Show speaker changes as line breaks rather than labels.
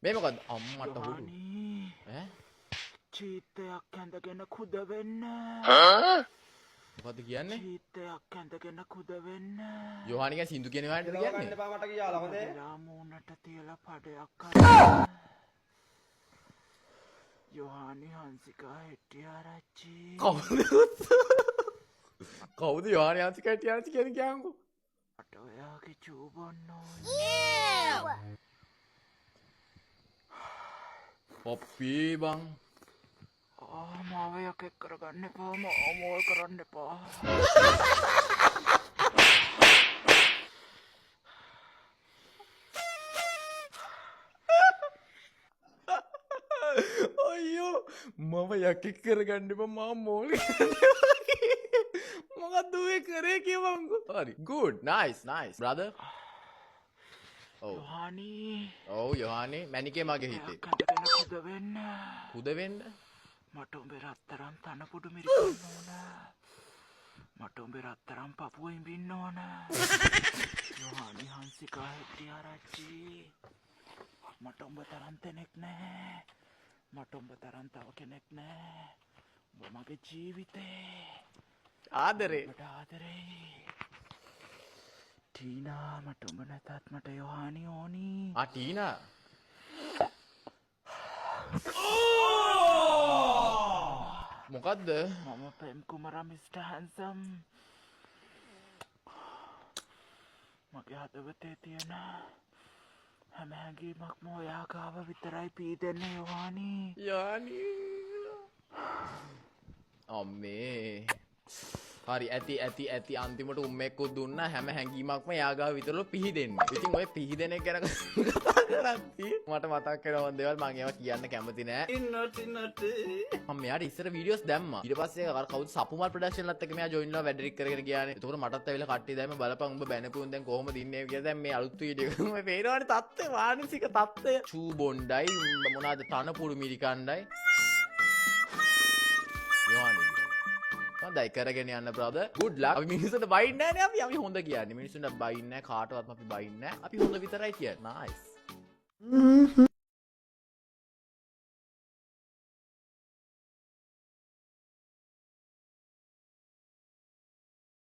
මේ මොකද අම්මට හුරු ඈ
චීත්තයක් ඇඳගෙන කුද වෙන්න
මොකද කියන්නේ
චීත්තයක් ඇඳගෙන කුද වෙන්න
යෝහානික සින්දු කියන වහන්ට කියන්නේ
එපා මට කියලා හොඳේ.
ලාමූනට තියලා පඩයක් අරන් යෝහානි හංසිකා හෙට්ටිආරච්චි
කවුද යෝහානි හංසිකා හෙට්ටිආරච්චි කියන්නේ කියන්කෝ
මට ඔයාගේ චූ බොන්න ඕනේ
පොප්පි බං
මාව යකෙක් කරගන්න එපා මෝල් කරන්න එපා
අයියෝ මම යකෙක් කරගන්න එපා මම මෝල් මොකක්ද ඔය කරේ කියවන්කෝ හරි good nice brother
යෝහානි
ඔව් යෝහානි මැනිකේ මගේ හිතේ
කැඳගෙන කුද වෙන්න
කුද වෙන්න
මට උඹේ රත්තරන් තනපුඩු මිරිකන්න ඕන මට උඹේ රත්තරන් පපුව ඉඹින්න ඕන යෝහානි හංසිකා හෙට්ටිආරච්චි මට උඹ තරම් කෙනෙක් නැහැ මට උඹ තරම් තව කෙනෙක් නැහැ උඹ මගේ ජීවිතේ
ආදරේ
මට ආදරේ ටීනා මට උඹ නැතත් මට යෝහානි ඕනි
ආ ටීනා මොකද්ද
මම පෙම් කුමරා මිස්ටර් හැන්සම් මගේ හදවතේ තියෙන හැම හැඟීමක්ම ඔයා ගාව විතරයි පීදෙන්නේ යෝහානි
යෝහානි අම්මේ හරි ඇති අන්තිමට උම්මෙක්කුත් දුන්නා හැම හැඟීමක්ම යාගාව විතරලු පිහිදෙන්නේ. ඉතින් ඔය පිහිදෙන එක ගැන කතා කරද්දී මට මතක් වෙනවා දේවල් මම ඒවා කියන්න කැමති නෑ.
ඉන්නට
මම මෙයාට ඉස්සර වීඩියෝස් දැම්මා. ඊට පස්සේ අර කවුද සපුමල් ප්‍රොඩක්ෂන් ලත් එක්ක මෙයා ජොයින් වෙලා වැඩ රික් කරගෙන ගියානේ. එතකොට මටත් ඇවිල්ලා කට්ටිය දැම්ම බලපන් උඹ බැනපුන් දැන් කොහොමද ඉන්නේ කියලා දැන් මේ අලුත් වීඩියෝ එක මම පේනවනේ තත්ත්වය මානසික තත්ත්වය. චූ බොණ්ඩයි මොනවාද තනපුරු මිරිකණ්ඩයි. යෝහානි හොඳයි කරගෙන යන්න brother good luck අපි මිනිස්සුන්ට බයින්නේ නැහැ නේ අපි හොඳ කියන්නේ මිනිස්සුන්ට බයින්නේ නැහැ කාටවත් අපි බයින්නේ නැහැ අපි හොඳ විතරයි කියන්නේ nice